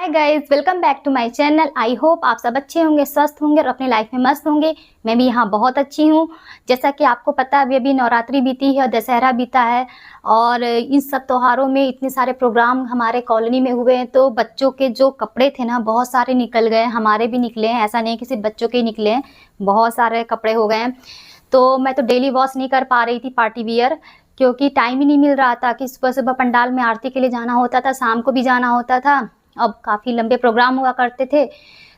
Guys, welcome back to my channel. I hope आप सब अच्छे होंगे, स्वस्थ होंगे और अपनी लाइफ में मस्त होंगे। मैं भी यहाँ बहुत अच्छी हूँ। जैसा कि आपको पता है अभी नवरात्रि बीती है और दशहरा बीता है और इन सब त्योहारों में इतने सारे प्रोग्राम हमारे कॉलोनी में हुए हैं। तो बच्चों के जो कपड़े थे ना बहुत सारे निकल गए, हमारे भी निकले हैं। ऐसा नहीं कि सिर्फ बच्चों के ही निकले हैं, बहुत सारे कपड़े हो गए हैं। तो मैं तो डेली वॉश नहीं कर पा रही थी पार्टी वियर, क्योंकि टाइम ही नहीं मिल रहा था कि सुबह सुबह पंडाल में आरती के लिए जाना होता था, शाम को भी जाना होता था। अब काफ़ी लंबे प्रोग्राम हुआ करते थे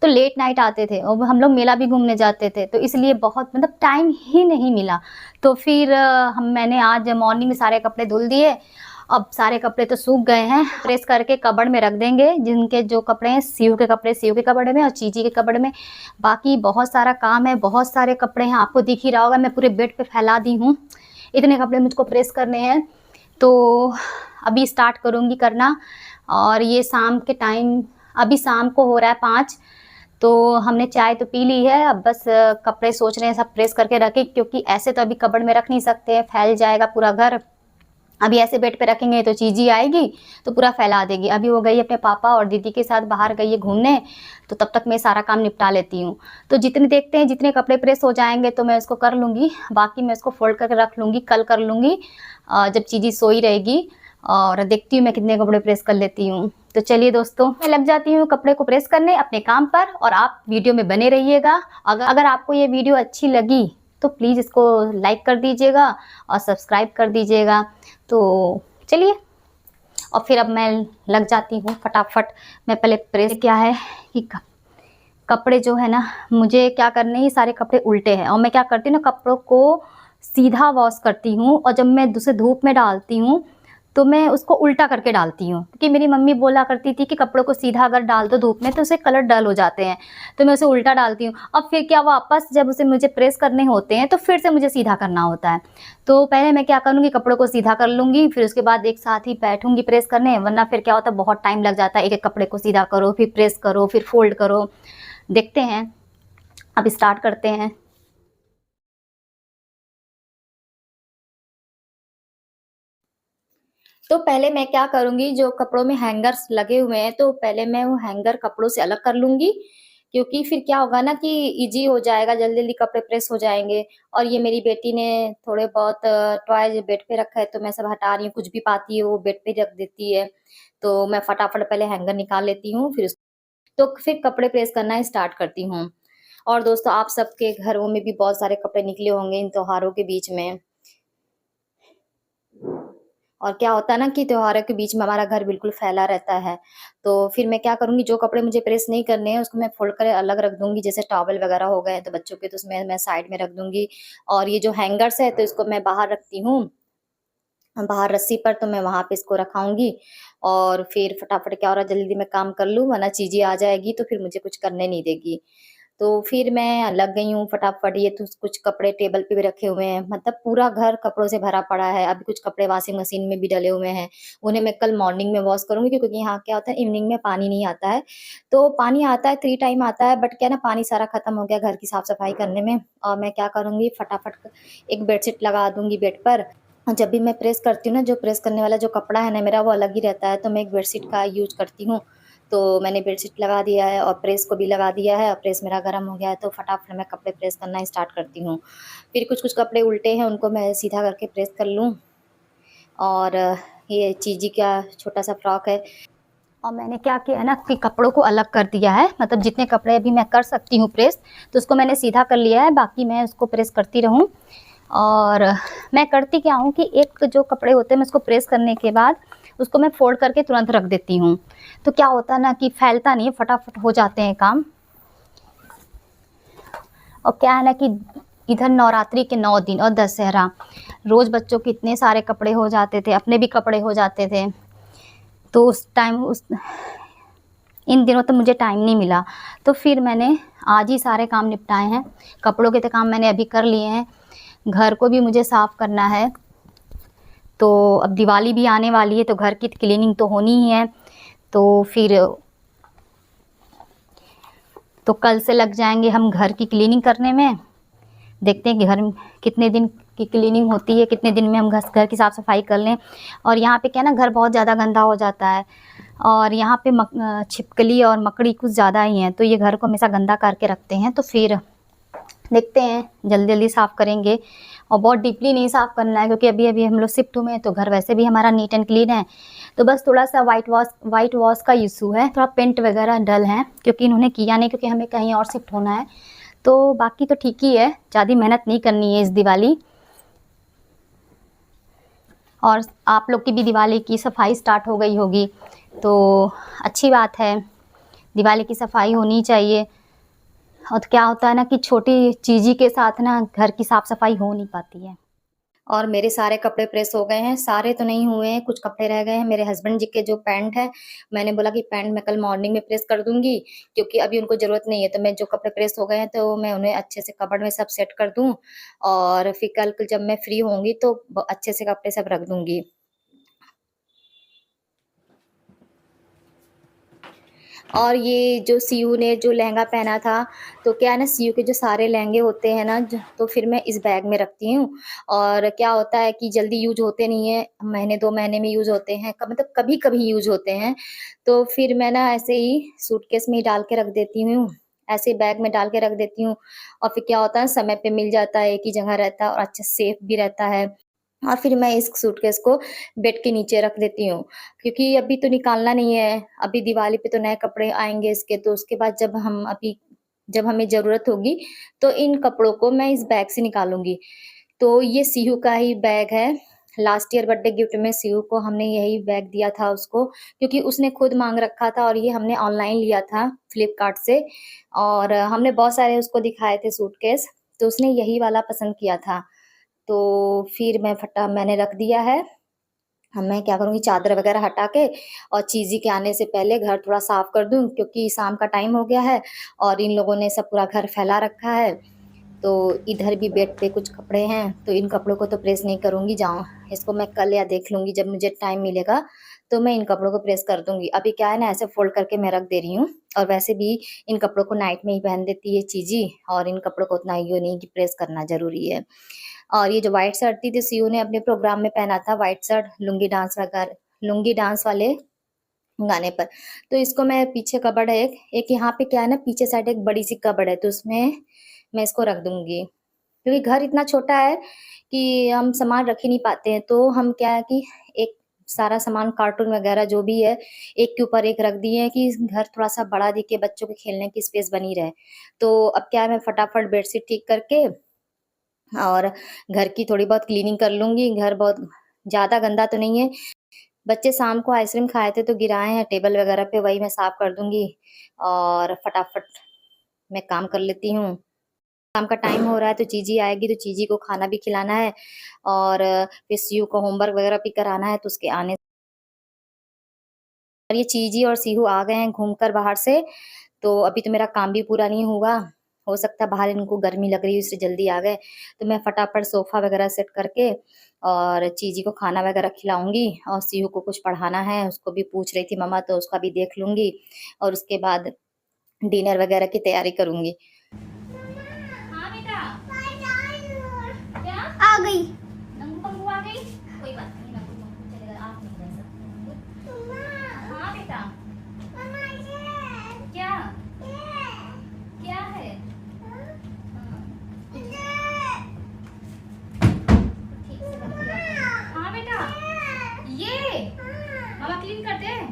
तो लेट नाइट आते थे और हम लोग मेला भी घूमने जाते थे, तो इसलिए बहुत टाइम ही नहीं मिला। तो फिर मैंने आज मॉर्निंग में सारे कपड़े धुल दिए। अब सारे कपड़े तो सूख गए हैं, प्रेस करके कबर्ड में रख देंगे। जिनके जो कपड़े हैं सीयू के कपड़े सीयू के कबर्ड में और चीजी के कबर्ड में। बाकी बहुत सारा काम है, बहुत सारे कपड़े हैं, आपको दिख ही रहा होगा। मैं पूरे बेड पे फैला दी हूँ, इतने कपड़े मुझको प्रेस करने हैं। तो अभी स्टार्ट करूँगी करना। और ये शाम के टाइम, अभी शाम को हो रहा है 5, तो हमने चाय तो पी ली है। अब बस कपड़े सोच रहे हैं सब प्रेस करके रखें, क्योंकि ऐसे तो अभी कबर्ड में रख नहीं सकते हैं, फैल जाएगा पूरा घर। अभी ऐसे बेड पे रखेंगे तो चीज़ी आएगी तो पूरा फैला देगी। अभी वो गई अपने पापा और दीदी के साथ बाहर गई है घूमने, तो तब तक मैं सारा काम निपटा लेती हूँ। तो जितने देखते हैं जितने कपड़े प्रेस हो जाएंगे तो मैं उसको कर लूँगी, बाकी मैं उसको फोल्ड करके रख लूँगी, कल कर लूँगी जब चीज़ी सोई रहेगी। और देखती हूँ मैं कितने कपड़े प्रेस कर लेती हूँ। तो चलिए दोस्तों, मैं लग जाती हूँ कपड़े को प्रेस करने अपने काम पर, और आप वीडियो में बने रहिएगा। अगर आपको ये वीडियो अच्छी लगी तो प्लीज़ इसको लाइक कर दीजिएगा और सब्सक्राइब कर दीजिएगा। तो चलिए, और फिर अब मैं लग जाती हूँ फटाफट। मैं पहले प्रेस क्या है कि कपड़े जो है ना, मुझे क्या करने हैं, सारे कपड़े उल्टे हैं और मैं क्या करती हूँ ना, कपड़ों को सीधा वॉश करती हूँ और जब मैं दूसरे धूप में डालती हूँ तो मैं उसको उल्टा करके डालती हूँ। क्योंकि मेरी मम्मी बोला करती थी कि कपड़ों को सीधा अगर डाल दो धूप में तो उसे कलर डल हो जाते हैं, तो मैं उसे उल्टा डालती हूँ। अब फिर क्या, वापस जब उसे मुझे प्रेस करने होते हैं तो फिर से मुझे सीधा करना होता है। तो पहले मैं क्या करूँगी, कपड़ों को सीधा कर लूँगी, फिर उसके बाद एक साथ ही बैठूँगी प्रेस करने, वरना फिर क्या होता है बहुत टाइम लग जाता है। एक एक कपड़े को सीधा करो, फिर प्रेस करो, फिर फोल्ड करो। देखते हैं, अब स्टार्ट करते हैं। तो पहले मैं क्या करूँगी, जो कपड़ों में हैंगर्स लगे हुए हैं तो पहले मैं वो हैंगर कपड़ों से अलग कर लूँगी, क्योंकि फिर क्या होगा ना कि ईज़ी हो जाएगा, जल्दी-जल्दी कपड़े प्रेस हो जाएँगे। और ये मेरी बेटी ने थोड़े बहुत टॉयज़ बेड पे रखा है तो मैं सब हटा रही हूँ, कुछ भी पाती है वो बेड पे रख देती है। तो मैं फटाफट पहले हैंगर निकाल लेती हूँ, फिर कपड़े प्रेस करना स्टार्ट करती हूँ। और दोस्तों, आप सबके घरों में भी बहुत सारे कपड़े निकले होंगे इन त्योहारों के बीच में। और क्या होता है ना कि त्योहारों के बीच में हमारा घर बिल्कुल फैला रहता है। तो फिर मैं क्या करूँगी, जो कपड़े मुझे प्रेस नहीं करने हैं उसको मैं फ़ोल्ड कर अलग रख दूँगी। जैसे टॉवल वगैरह हो गए तो बच्चों के, तो उसमें मैं साइड में रख दूँगी। और ये जो हैंगर्स है तो इसको मैं बाहर रखती हूँ, बाहर रस्सी पर, तो मैं वहाँ पे इसको रखाऊँगी। और फिर फटाफट क्या हो रहा है, जल्दी मैं काम कर लूँ, वरना चीज़ें आ जाएगी तो फिर मुझे कुछ करने नहीं देगी। तो फिर मैं लग गई हूँ फटाफट। ये तो कुछ कपड़े टेबल पे भी रखे हुए हैं, मतलब पूरा घर कपड़ों से भरा पड़ा है। अभी कुछ कपड़े वॉशिंग मशीन में भी डले हुए हैं, उन्हें मैं कल मॉर्निंग में वॉश करूँगी, क्योंकि यहाँ क्या होता है इवनिंग में पानी नहीं आता है। तो पानी आता है 3 टाइम आता है, बट क्या है ना, पानी सारा खत्म हो गया घर की साफ-सफाई करने में। और मैं क्या करूँगी, फटाफट एक बेडशीट लगा दूँगी बेड पर। और जब भी मैं प्रेस करती हूँ ना, जो प्रेस करने वाला जो कपड़ा है ना मेरा, वो अलग ही रहता है, तो मैं एक बेडशीट का यूज़ करती हूँ। तो मैंने बेडशीट लगा दिया है और प्रेस को भी लगा दिया है, और प्रेस मेरा गर्म हो गया है तो फटाफट मैं कपड़े प्रेस करना स्टार्ट करती हूँ। फिर कुछ-कुछ कपड़े उल्टे हैं उनको मैं सीधा करके प्रेस कर लूँ। और ये चीज़ी का छोटा-सा फ्रॉक है। और मैंने क्या किया है ना कि कपड़ों को अलग कर दिया है, मतलब जितने कपड़े अभी मैं कर सकती हूँ प्रेस, तो उसको मैंने सीधा कर लिया है, बाकी मैं उसको प्रेस करती रहूँ। और मैं करती क्या हूँ कि एक जो कपड़े होते हैं मैं उसको प्रेस करने के बाद उसको मैं फोल्ड करके तुरंत रख देती हूँ। तो क्या होता है ना कि फैलता नहीं है, फटाफट हो जाते हैं काम। और क्या है ना कि इधर नवरात्रि के 9 दिन और दशहरा, रोज़ बच्चों के इतने सारे कपड़े हो जाते थे, अपने भी कपड़े हो जाते थे। तो उस टाइम इन दिनों तो मुझे टाइम नहीं मिला, तो फिर मैंने आज ही सारे काम निपटाए हैं। कपड़ों के तो काम मैंने अभी कर लिए हैं, घर को भी मुझे साफ़ करना है। तो अब दिवाली भी आने वाली है तो घर की क्लीनिंग तो होनी ही है। तो फिर तो कल से लग जाएंगे हम घर की क्लीनिंग करने में। देखते हैं कि घर में कितने दिन की क्लीनिंग होती है, कितने दिन में हम घर की साफ़ सफाई कर लें। और यहाँ पे क्या है ना, घर बहुत ज़्यादा गंदा हो जाता है और यहाँ पे छिपकली और मकड़ी कुछ ज़्यादा ही हैं, तो ये घर को हमेशा गंदा करके रखते हैं। तो फिर देखते हैं, जल्दी जल्दी साफ़ करेंगे और बहुत डीपली नहीं साफ़ करना है, क्योंकि अभी अभी हम लोग शिफ्ट हुए हैं तो घर वैसे भी हमारा नीट एंड क्लीन है। तो बस थोड़ा सा वाइट वॉश का इशू है, थोड़ा पेंट वगैरह डल है, क्योंकि इन्होंने किया नहीं, क्योंकि हमें कहीं और शिफ्ट होना है। तो बाकी तो ठीक ही है, ज़्यादा मेहनत नहीं करनी है इस दिवाली। और आप लोग की भी दिवाली की सफाई स्टार्ट हो गई होगी, तो अच्छी बात है, दिवाली की सफाई होनी चाहिए। और तो क्या होता है ना कि छोटी चीज़ी के साथ ना घर की साफ़ सफाई हो नहीं पाती है। और मेरे सारे कपड़े प्रेस हो गए हैं, सारे तो नहीं हुए हैं, कुछ कपड़े रह गए हैं। मेरे हस्बैंड जी के जो पैंट है, मैंने बोला कि पैंट मैं कल मॉर्निंग में प्रेस कर दूँगी, क्योंकि अभी उनको ज़रूरत नहीं है। तो मैं जो कपड़े प्रेस हो गए हैं तो मैं उन्हें अच्छे से कबर्ड में सब सेट कर दूँ और फिर कल जब मैं फ्री होंगी तो अच्छे से कपड़े सब रख दूँगी। और ये जो सीयू ने जो लहंगा पहना था, तो क्या है ना, सीयू के जो सारे लहंगे होते हैं ना, तो फिर मैं इस बैग में रखती हूँ। और क्या होता है कि जल्दी यूज़ होते नहीं हैं, महीने 2 महीने में यूज़ होते हैं, मतलब कभी-कभी यूज़ होते हैं। तो फिर मैं ना ऐसे ही सूटकेस में ही डाल के रख देती हूँ, ऐसे ही बैग में डाल के रख देती हूँ। और फिर क्या होता है, समय पे मिल जाता है, एक ही जगह रहता है और अच्छा सेफ भी रहता है। और फिर मैं इस सूटकेस को बेड के नीचे रख देती हूँ, क्योंकि अभी तो निकालना नहीं है, अभी दिवाली पे तो नए कपड़े आएँगे इसके, तो उसके बाद जब हमें ज़रूरत होगी, तो इन कपड़ों को मैं इस बैग से निकालूँगी। तो ये सीयू का ही बैग है, लास्ट ईयर बर्थडे गिफ्ट में सीयू को हमने यही बैग दिया था उसको, क्योंकि उसने खुद माँग रखा था और ये हमने ऑनलाइन लिया था फ्लिपकार्ट से। और हमने बहुत सारे उसको दिखाए थे सूटकेस, तो उसने यही वाला पसंद किया था। तो फिर मैंने रख दिया है। अब मैं क्या करूँगी, चादर वगैरह हटा के और चीज़ी के आने से पहले घर थोड़ा साफ कर दूँ, क्योंकि शाम का टाइम हो गया है और इन लोगों ने सब पूरा घर फैला रखा है। तो इधर भी बेड पे कुछ कपड़े हैं, तो इन कपड़ों को तो प्रेस नहीं करूँगी, इसको मैं कल या देख लूँगी, जब मुझे टाइम मिलेगा तो मैं इन कपड़ों को प्रेस कर दूँगी। अभी क्या है ना, ऐसे फ़ोल्ड करके मैं रख दे रही हूँ और वैसे भी इन कपड़ों को नाइट में ही पहन देती है चीज़ी, और इन कपड़ों को उतना ये नहीं कि प्रेस करना ज़रूरी है। और ये जो व्हाइट शर्ट थी, जो सीयू ने अपने प्रोग्राम में पहना था, व्हाइट शर्ट, लुंगी डांस वाले गाने पर, तो इसको मैं पीछे कबर्ड है एक यहाँ पे क्या है ना, पीछे साइड एक बड़ी-सी कबर्ड है, तो उसमें मैं इसको रख दूँगी। क्योंकि घर इतना छोटा है कि हम सामान रख ही नहीं पाते हैं, तो हम क्या है कि एक सारा सामान कार्टून वगैरह जो भी है, एक के ऊपर एक रख दिए हैं कि घर थोड़ा-सा बड़ा दिखे, बच्चों के खेलने की स्पेस बनी रहे। तो अब क्या है, मैं फटाफट बेडशीट ठीक करके और घर की थोड़ी बहुत क्लीनिंग कर लूँगी। घर बहुत ज़्यादा गंदा तो नहीं है। बच्चे शाम को आइसक्रीम खाए थे तो गिराए हैं टेबल वगैरह पे, वही मैं साफ कर दूँगी और फटाफट मैं काम कर लेती हूँ। शाम का टाइम हो रहा है तो चीज़ी आएगी, तो चीज़ी को खाना भी खिलाना है और फिर सीयू को होमवर्क वगैरह भी कराना है, तो उसके आने और ये चीज़ी और सीहू आ गए हैं घूमकर बाहर से, तो अभी तो मेरा काम भी पूरा नहीं हुआ। हो सकता है बाहर इनको गर्मी लग रही है इसलिए जल्दी आ गए। तो मैं फटाफट सोफ़ा वगैरह सेट करके और चीज़ी को खाना वगैरह खिलाऊँगी और सीहू को कुछ पढ़ाना है, उसको भी पूछ रही थी मम्मा, तो उसका भी देख लूँगी और उसके बाद डिनर वगैरह की तैयारी करूँगी। हाँ बेटा। क्या? आ गई। नंगू-पंगू आ गई? कोई बात नहीं, नंगू-पंगू चलेगा, आप नहीं रह सकते। हाँ बेटा। क्या? क्या है? ठीक से बंद किया। हाँ बेटा। ये मामा क्लीन करते हैं।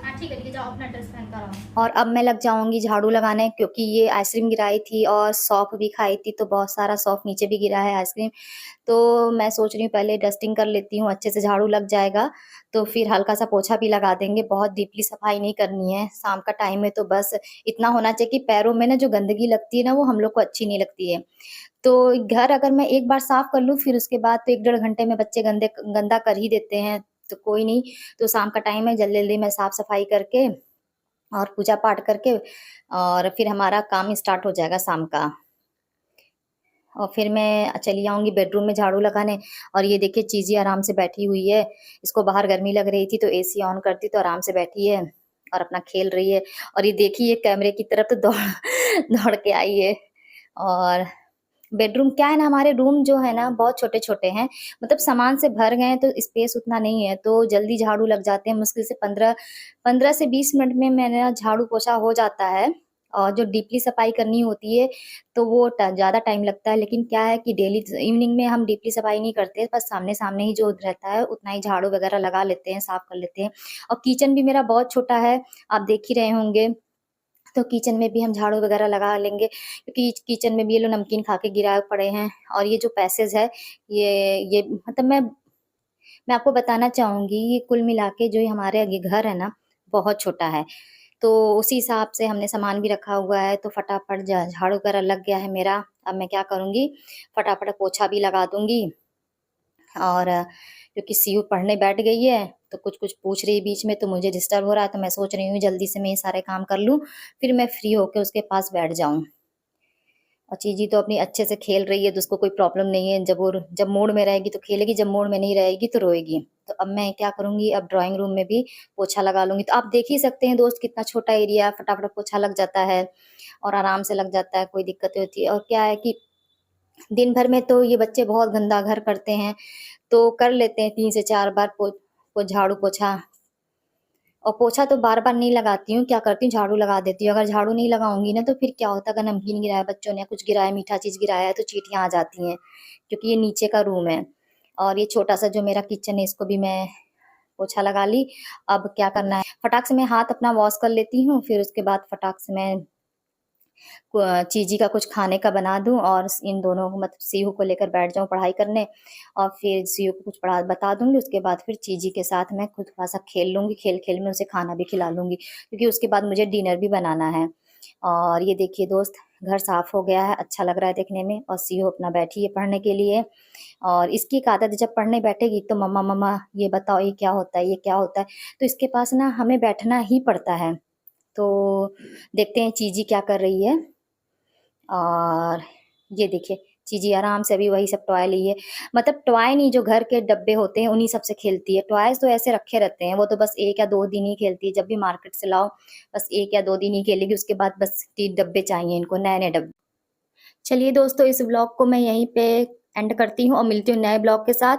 हाँ ठीक है, जाओ अपना ड्रेस पहन कर आओ। और अब मैं लग जाऊंगी झाड़ू लगाने, क्योंकि ये आइसक्रीम गिराई थी और सौंफ भी खाई थी, तो बहुत सारा सौंफ नीचे भी गिरा है आइसक्रीम। तो मैं सोच रही हूँ पहले डस्टिंग कर लेती हूँ, अच्छे से झाड़ू लग जाएगा, तो फिर हल्का सा पोछा भी लगा देंगे। बहुत डीपली सफाई नहीं करनी है, शाम का टाइम है, तो बस इतना होना चाहिए कि पैरों में ना जो गंदगी लगती है ना, वो हम लोग को अच्छी नहीं लगती है। तो घर अगर मैं एक बार साफ कर लूँ, फिर उसके बाद तो 1 डेढ़ घंटे में बच्चे गंदा कर ही देते हैं, तो कोई नहीं। तो शाम का टाइम है, जल्दी-जल्दी मैं साफ-सफाई करके और पूजा-पाठ करके और फिर हमारा काम स्टार्ट हो जाएगा शाम का। और फिर मैं चली आऊँगी बेडरूम में झाड़ू लगाने। और ये देखिए चीज़ी आराम से बैठी हुई है, इसको बाहर गर्मी लग रही थी तो एसी ऑन कर दी, तो आराम से बैठी है और अपना खेल रही है। और ये देखिए कैमरे की तरफ तो दौड़ दौड़ के आई है। और बेडरूम क्या है ना, हमारे रूम जो है ना बहुत छोटे-छोटे हैं, मतलब सामान से भर गए हैं तो स्पेस उतना नहीं है, तो जल्दी झाड़ू लग जाते हैं। मुश्किल से 15 से 20 मिनट में मेरा झाड़ू पोछा हो जाता है। और जो डीपली सफाई करनी होती है, तो वो ज़्यादा टाइम लगता है। लेकिन क्या है कि डेली इवनिंग में हम डीपली सफाई नहीं करते, बस सामने-सामने ही जो रहता है उतना ही झाड़ू वगैरह लगा लेते हैं, साफ कर लेते हैं। और किचन भी मेरा बहुत छोटा है, आप देख ही रहे होंगे। तो किचन में भी हम झाड़ू वगैरह लगा लेंगे, क्योंकि किचन में भी ये लोग नमकीन खा के गिराए पड़े हैं। और ये जो पैसेज है, ये मतलब मैं आपको बताना चाहूँगी, ये कुल मिला के जो ये हमारे ये घर है ना, बहुत छोटा है। तो उसी हिसाब से हमने सामान भी रखा हुआ है, तो फटाफट झाड़ू वगैरह लग गया है मेरा। अब मैं क्या करूँगी, फटाफट पोछा भी लगा दूँगी। और क्योंकि सीयू पढ़ने बैठ गई है, तो कुछ-कुछ पूछ रही है बीच में, तो मुझे डिस्टर्ब हो रहा है, तो मैं सोच रही हूँ जल्दी से मैं ये सारे काम कर लूँ, फिर मैं फ्री होके उसके पास बैठ जाऊँ। और चीज़ी तो अपनी अच्छे से खेल रही है, तो उसको कोई प्रॉब्लम नहीं है। जब मूड में रहेगी तो खेलेगी, जब मूड में नहीं रहेगी तो रोएगी। तो अब मैं क्या करूँगी, अब ड्राइंग रूम में भी पोछा लगा लूँगी। तो आप देख ही सकते हैं दोस्त, कितना छोटा एरिया, फटाफट पोछा लग जाता है और आराम से लग जाता है, कोई दिक्कत नहीं होती है। और क्या है कि दिन भर में तो ये बच्चे बहुत गंदा घर करते हैं, तो कर लेते हैं 3 से 4 बार झाड़ू पोछा। और पोछा तो बार-बार नहीं लगाती हूँ, क्या करती हूँ झाड़ू लगा देती हूँ। अगर झाड़ू नहीं लगाऊँगी ना, तो फिर क्या होता है, अगर नमकीन गिराया बच्चों ने, कुछ गिराया, मीठा चीज़ गिराया है, तो चींटियाँ आ जाती हैं, क्योंकि ये नीचे का रूम है। और ये छोटा-सा जो मेरा किचन है, इसको भी मैं पोछा लगा ली। अब क्या करना है, फटाक से मैं हाथ अपना वॉश कर लेती हूँ, फिर उसके बाद फटाक से मैं चीज़ी का कुछ खाने का बना दूँ और इन दोनों को, मतलब सीहू को लेकर बैठ जाऊँ पढ़ाई करने। और फिर सीहू को कुछ पढ़ा बता दूँगी, उसके बाद फिर चीज़ी के साथ मैं खुद थोड़ा-सा खेल लूँगी, खेल-खेल में उसे खाना भी खिला लूँगी, क्योंकि उसके बाद मुझे डिनर भी बनाना है। और ये देखिए दोस्त, घर साफ हो गया है, अच्छा लग रहा है देखने में। और सीहू अपना बैठी है पढ़ने के लिए। और इसकी एक आदत है, जब पढ़ने बैठेगी तो मम्मा, मम्मा ये बताओ ये क्या होता है, ये क्या होता है? तो इसके पास ना हमें बैठना ही पड़ता है। तो देखते हैं चीज़ी क्या कर रही है। और ये देखिए, चीज़ी आराम से अभी वही सब टॉय ली है। मतलब टॉय नहीं, जो घर के डब्बे होते हैं उन्हीं सब से खेलती है। टॉयज़ तो ऐसे रखे रहते हैं, वो तो बस 1 या 2 दिन ही खेलती है। जब भी मार्केट से लाओ, बस 1 या 2 दिन ही खेलेगी, उसके बाद बस 3 डब्बे चाहिए इनको, नए-नए डब्बे। चलिए दोस्तों, इस व्लॉग को मैं यहीं पे एंड करती हूँ और मिलती हूँ नए ब्लॉग के साथ।